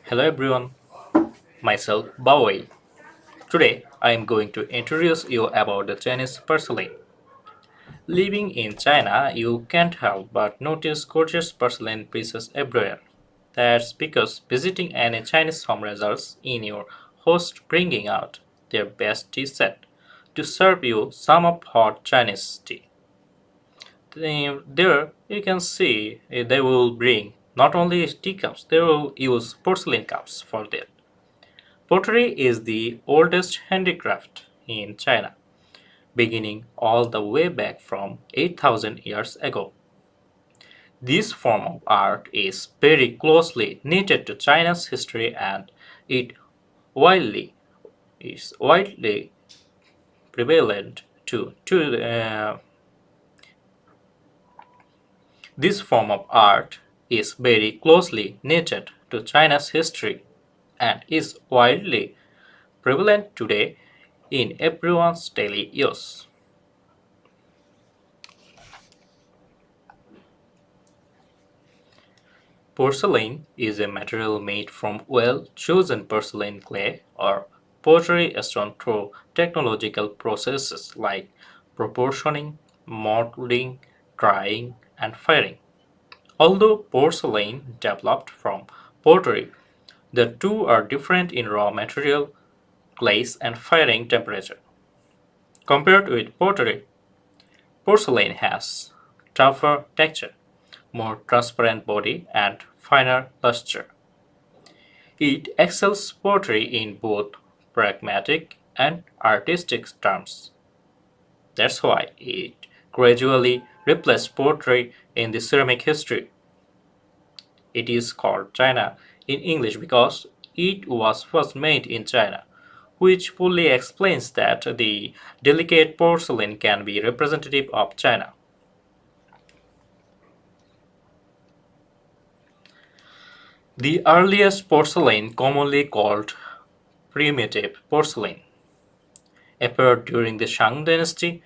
Hello everyone, myself Baoi. Today I am going to introduce you about the Chinese porcelain. Living in China, you can't help but notice gorgeous porcelain pieces everywhere. That's because visiting any Chinese home results in your host bringing out their best tea set to serve you some of hot Chinese tea. There you can see they will bring not only teacups, they will use porcelain cups for that. Pottery is the oldest handicraft in China, beginning all the way back from 8,000 years ago. This form of art is very closely knitted to China's history and it widely is widely prevalent to this form of art is very closely knitted to China's history and is widely prevalent today in everyone's daily use. Porcelain is a material made from well-chosen porcelain clay or pottery stone through technological processes like proportioning, molding, drying, and firing. Although porcelain developed from pottery, the two are different in raw material, glaze, and firing temperature. Compared with pottery, porcelain has tougher texture, more transparent body, and finer luster. It excels pottery in both pragmatic and artistic terms. That's why it gradually replaced pottery in the ceramic history. It is called China in English because it was first made in China, which fully explains that the delicate porcelain can be representative of China. The earliest porcelain, commonly called primitive porcelain, appeared during the Shang dynasty,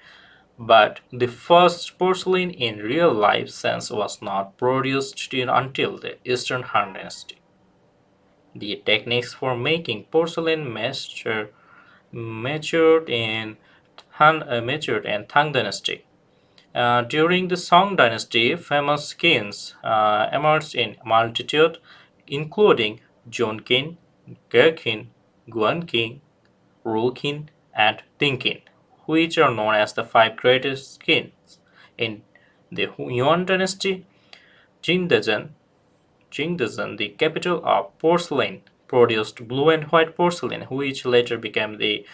but the first porcelain in real life sense was not produced until the Eastern Han dynasty. The techniques for making porcelain matured in Tang dynasty. During the Song dynasty, famous skins emerged in multitude, including Jonqin, Geqin, Guanqin, Ruqin, and Dingqin, which are known as the five greatest skins. In the Yuan dynasty, Jingdezhen, Jingdezhen, the capital of porcelain, produced blue and white porcelain, which later became the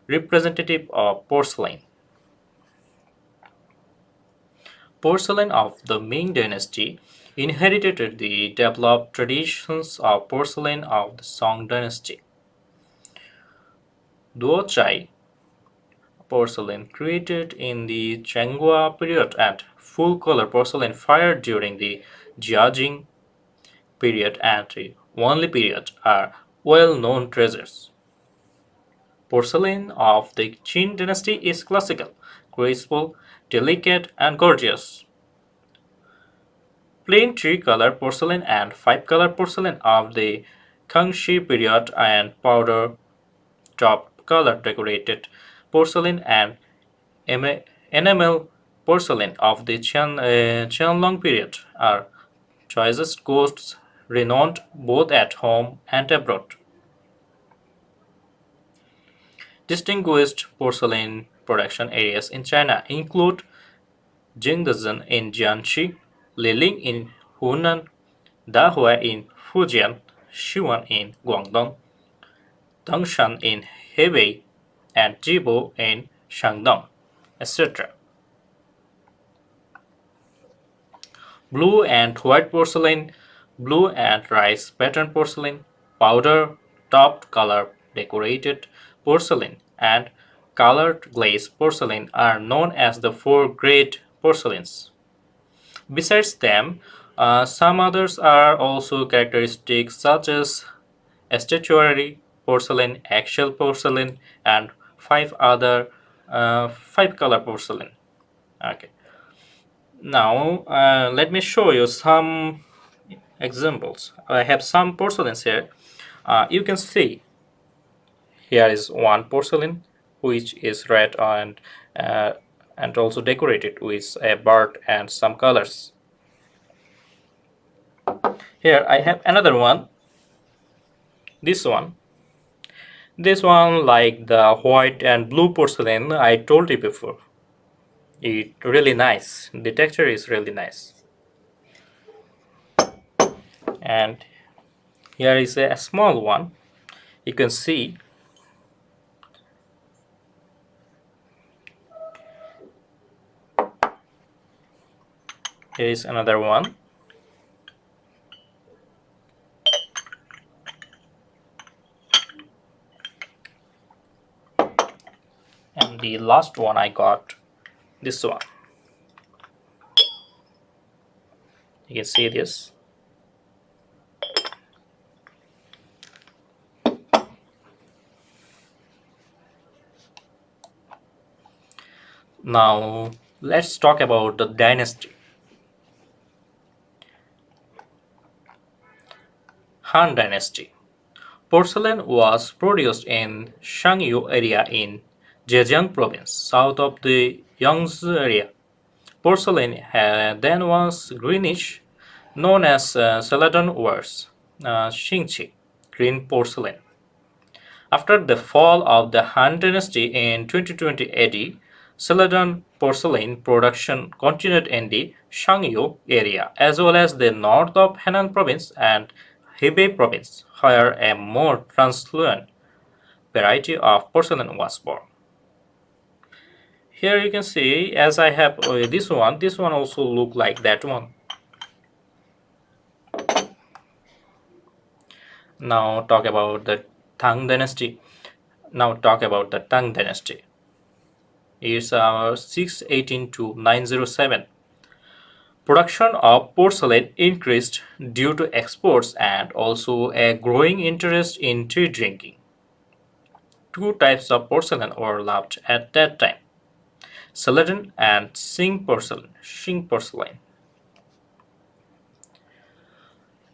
representative of porcelain. Porcelain of the Ming dynasty inherited the developed traditions of porcelain of the Song dynasty. Duochai porcelain created in the Changhua period and full-color porcelain fired during the Jiajing period and the Wanli period are well-known treasures. Porcelain of the Qin dynasty is classical, graceful, delicate, and gorgeous. Plain three-color porcelain and five-color porcelain of the Kangxi period and powder-topped color-decorated porcelain and enamel porcelain of the Qianlong period are choicest goods renowned both at home and abroad. Distinguished porcelain production areas in China include Jingdezhen in Jiangxi, Liling in Hunan, Dahua in Fujian, Sichuan in Guangdong, Tangshan in Hebei, and Jibo in Shandong, etc. Blue and white porcelain, blue and rice pattern porcelain, powder topped color decorated porcelain, and colored glaze porcelain are known as the four great porcelains. Besides them, some others are also characteristic such as statuary porcelain, eggshell porcelain, and five color porcelain. Okay. Now let me show you some examples. I have some porcelains here. You can see here is one porcelain which is red uh, and also decorated with a bird and some colors. Here I have another one. This one. This one like the white and blue porcelain I told you before. It really nice. The texture is really nice. And here is a small one. You can see here is another one. And the last one I got this one. You can see this. Now let's talk about the dynasty. Han Dynasty. Porcelain was produced in Shangyu area in Zhejiang province, south of the Yangtze area. Porcelain then was greenish, known as Celadon ware, Xingqi, green porcelain. After the fall of the Han Dynasty in 2020 AD, Celadon porcelain production continued in the Shangyu area as well as the north of Henan province and Hebei province, where a more translucent variety of porcelain was born. Here you can see, as I have this one also look like that one. Now talk about the Tang Dynasty. Now talk about the Tang Dynasty. It's 618 to 907. Production of porcelain increased due to exports and also a growing interest in tea drinking. Two types of porcelain were loved at that time: Celadon and Qing porcelain.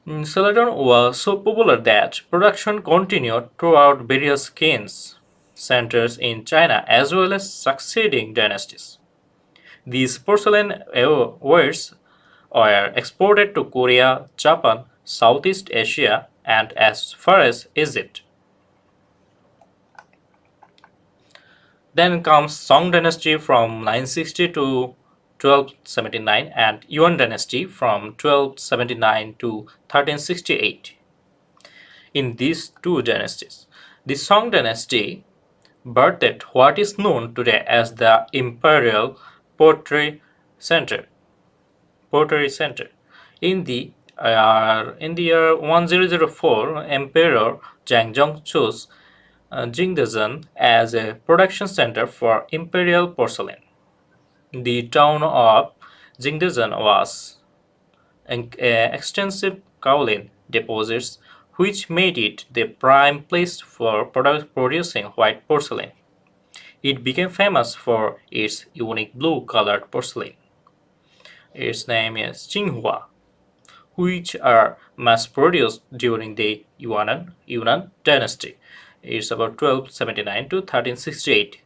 Celadon was so popular that production continued throughout various kings centers in China as well as succeeding dynasties. These porcelain wares were exported to Korea, Japan, Southeast Asia, and as far as Egypt. Then comes Song Dynasty from 960 to 1279 and Yuan Dynasty from 1279 to 1368. In these two dynasties, the Song Dynasty birthed what is known today as the Imperial Pottery Center. Pottery Center. In the year 1004, Emperor Zhang chose Jingdezhen as a production center for imperial porcelain. The town of Jingdezhen was extensive kaolin deposits, which made it the prime place for producing white porcelain. It became famous for its unique blue-colored porcelain. Its name is Jinghua, which are mass-produced during the Yunan dynasty. It's about 1279 to 1368.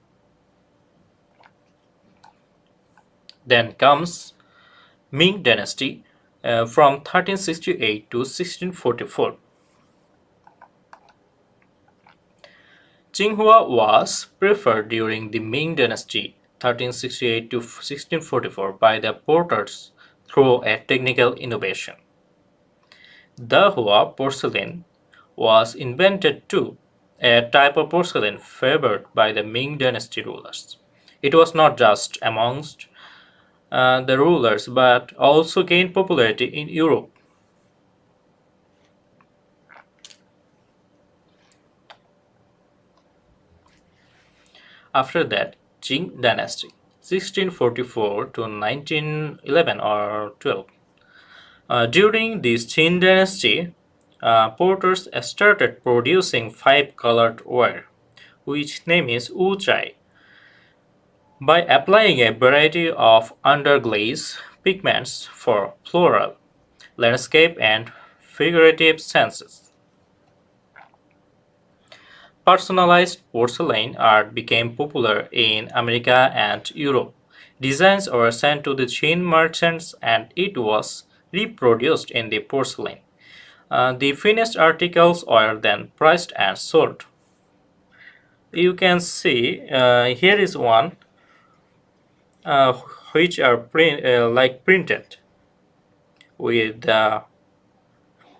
Then comes Ming dynasty from 1368 to 1644. Jinghua was preferred during the Ming dynasty 1368 to 1644 by the porters through a technical innovation. The Hua porcelain was invented too, a type of porcelain favored by the Ming dynasty rulers. It was not just amongst the rulers but also gained popularity in Europe. After that, Qing dynasty, 1644 to 1911 or 12. During this Qing dynasty, porters started producing five-colored ware, which name is Wu Chai, by applying a variety of underglaze pigments for floral, landscape, and figurative senses. Personalized porcelain art became popular in America and Europe. Designs were sent to the chain merchants and it was reproduced in the porcelain. The finished articles were then priced and sold. You can see here is one uh, which are printed with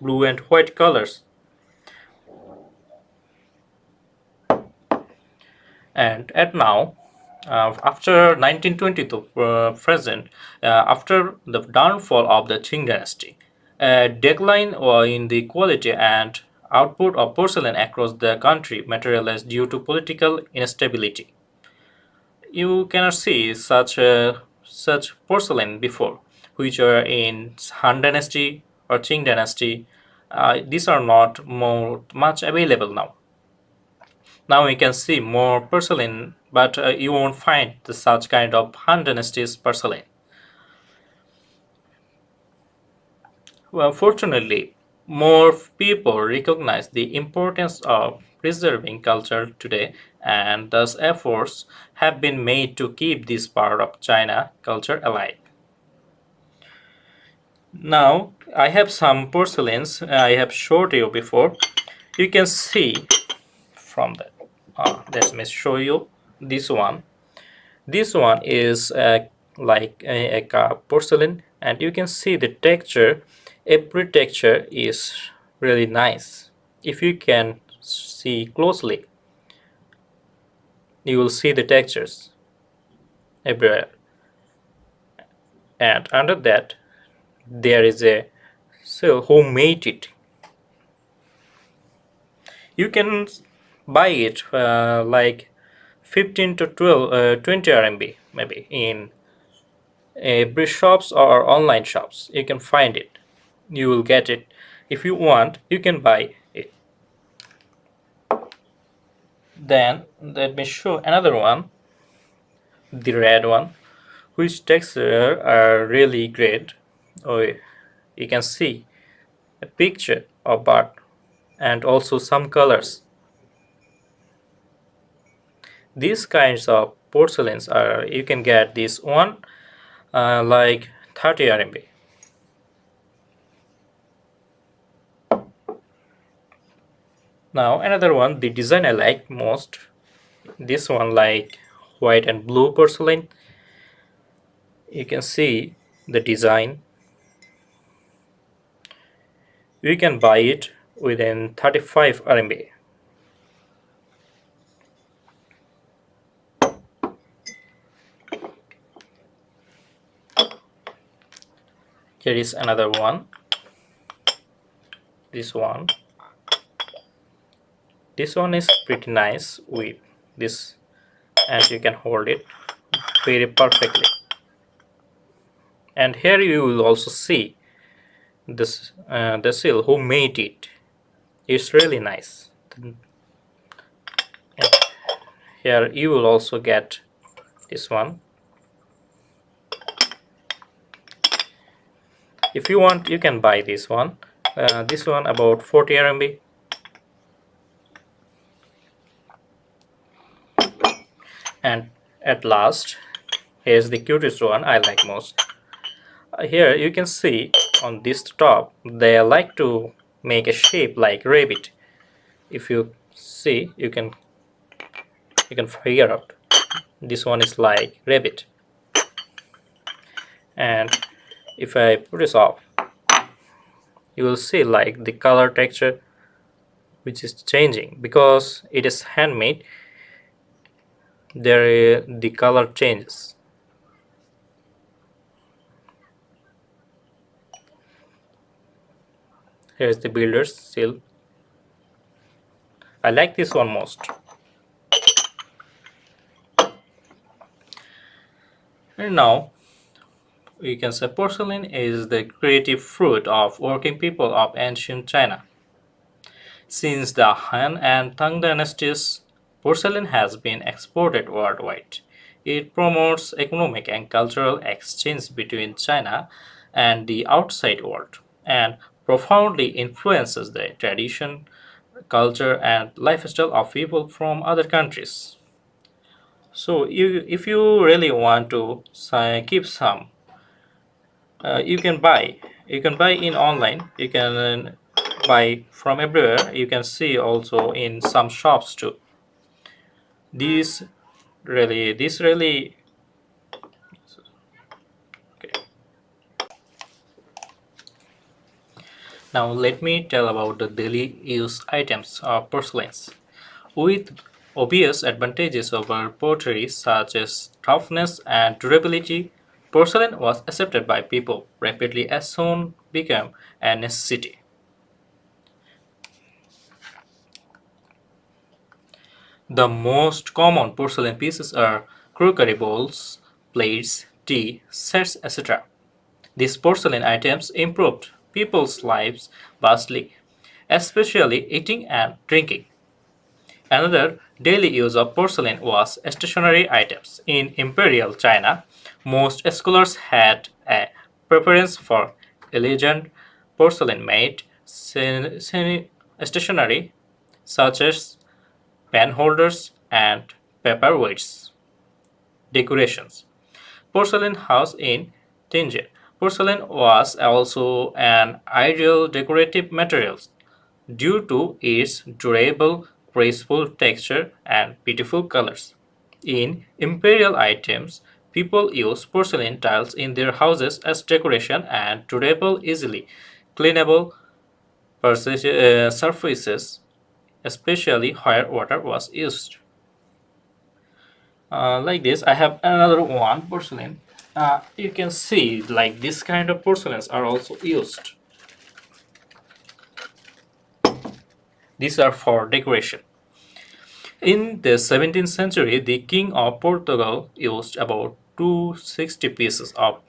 blue and white colors. And at now, after 1920 to present, after the downfall of the Qing dynasty, a decline in the quality and output of porcelain across the country materialized due to political instability. You cannot see such porcelain before, which are in Han Dynasty or Qing Dynasty. These are not more much available now. Now you can see more porcelain, but you won't find such kind of Han Dynasty's porcelain. Well, fortunately, more people recognize the importance of preserving culture today, and thus efforts have been made to keep this part of China culture alive. Now, I have some porcelains I have showed you before. You can see from that. Let me show you this one. This one is like a porcelain, and you can see the texture. Every texture is really nice. If you can see closely, you will see the textures everywhere. And under that, there is a seal who made it. You can buy it like 15 to 12, 20 RMB maybe in brick shops or online shops. You can find it. You will get it. If you want, you can buy it. Then let me show another one, the red one, which texture are really great. Oh, you can see a picture of bird and also some colors. These kinds of porcelains are, you can get this one like 30 RMB. Now another one, the design I like most, this one like white and blue porcelain. You can see the design. You can buy it within 35 RMB. Here is another one. This one. This one is pretty nice with this, and you can hold it very perfectly. And here you will also see this the seal who made it. It's really nice. And here you will also get this one. If you want, you can buy this one. This one about 40 RMB. And at last, here's the cutest one I like most. Here you can see on this top, they like to make a shape like rabbit. If you see, you can figure out. This one is like rabbit. And if I put this off, you will see like the color texture which is changing because it is handmade. There the color changes. Here's the builder's seal. I like this one most. And now we can say porcelain is the creative fruit of working people of ancient China. Since the Han and Tang dynasties, porcelain has been exported worldwide. It promotes economic and cultural exchange between China and the outside world and profoundly influences the tradition, culture, and lifestyle of people from other countries. So, if you really want to keep some, you can buy. You can buy in online. You can buy from everywhere. You can see also in some shops too. These this really. Okay. Now let me tell about the daily use items of porcelains. With obvious advantages over pottery such as toughness and durability, porcelain was accepted by people rapidly as soon became a necessity. The most common porcelain pieces are crockery bowls, plates, tea sets, etc. These porcelain items improved people's lives vastly, especially eating and drinking. Another daily use of porcelain was stationery items. In imperial China, most scholars had a preference for elegant porcelain made stationery such as pen holders and paperweights. Decorations. Porcelain house in Tianjin. Porcelain was also an ideal decorative material due to its durable, graceful texture and beautiful colors. In imperial items, people use porcelain tiles in their houses as decoration and durable, easily cleanable surfaces, especially where water was used. Like this, I have another one porcelain. You can see like this kind of porcelains are also used. These are for decoration. In the 17th century, the King of Portugal used about 260 pieces of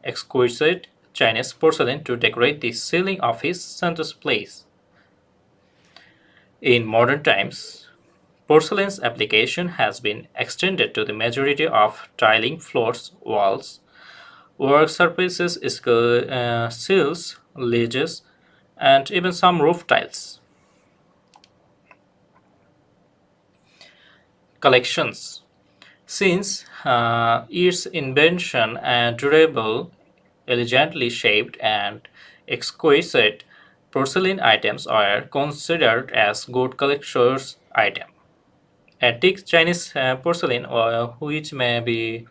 exquisite Chinese porcelain to decorate the ceiling of his Santos Place. In modern times, porcelain's application has been extended to the majority of tiling floors, walls, work surfaces, sills, ledges, and even some roof tiles. Collections. Since its invention and durable, elegantly shaped, and exquisite porcelain items are considered as good collector's items. Antique Chinese porcelain, which may be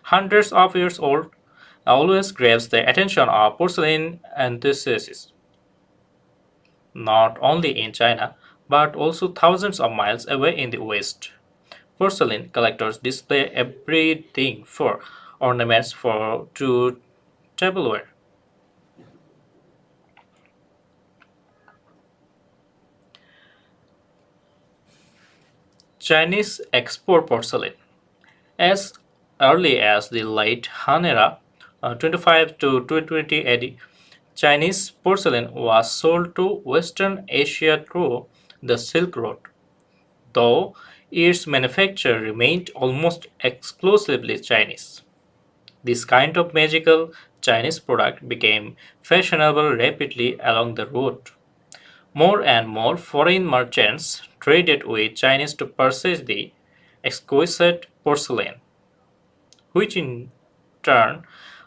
hundreds of years old, always grabs the attention of porcelain enthusiasts, not only in China, but also thousands of miles away in the West. Porcelain collectors display everything from ornaments to tableware. Chinese export porcelain. As early as the late Han era, 25 to 220 AD, Chinese porcelain was sold to Western Asia through the Silk Road, though its manufacture remained almost exclusively Chinese. This kind of magical Chinese product became fashionable rapidly along the route. More and more foreign merchants traded with Chinese to purchase the exquisite porcelain, which in turn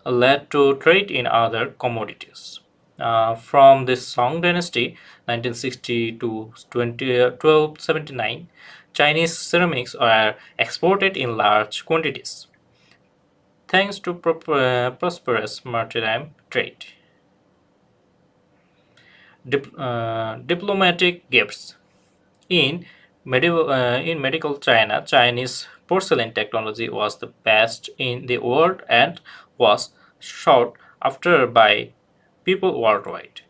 led to trade in other commodities. From the Song Dynasty, 1960 to 1279, Chinese ceramics were exported in large quantities, thanks to prosperous maritime trade. Diplomatic gifts. In medical China, Chinese porcelain technology was the best in the world and was sought after by people worldwide.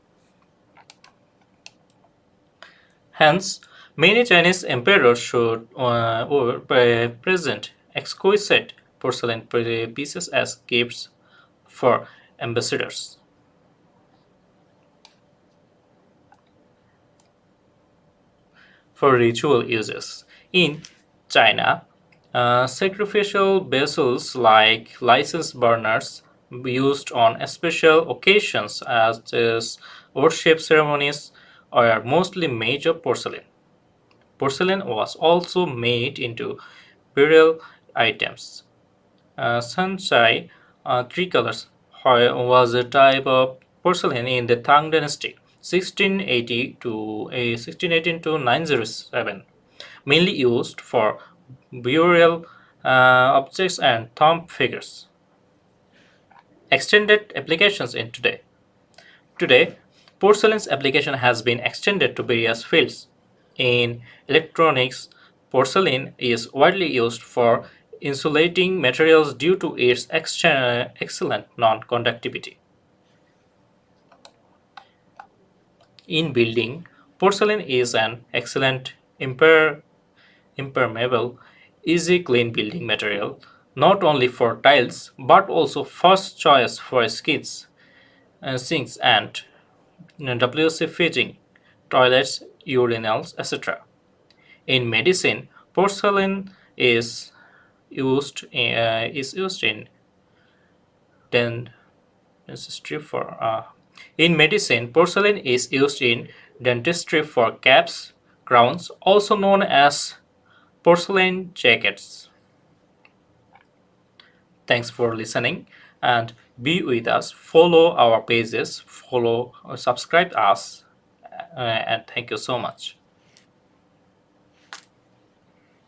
Hence, many Chinese emperors should or present exquisite porcelain pieces as gifts for ambassadors. For ritual uses. In China, sacrificial vessels like license burners used on special occasions as is worship ceremonies are mostly made of porcelain. Porcelain was also made into burial items. Sansai tricolors was a type of porcelain in the Tang Dynasty, 1680 to 1618 to 907, mainly used for burial objects and tomb figures. Extended applications in today. Today, porcelain's application has been extended to various fields. In electronics, porcelain is widely used for insulating materials due to its excellent non-conductivity. In building, porcelain is an excellent impermeable, easy clean building material, not only for tiles but also first choice for skids, sinks and WC fitting, toilets, urinals, etc. In medicine, porcelain is used in den- dentistry for in medicine. Porcelain is used in dentistry for caps, crowns, also known as porcelain jackets. Thanks for listening and be with us. Follow our pages, follow, subscribe us, and thank you so much.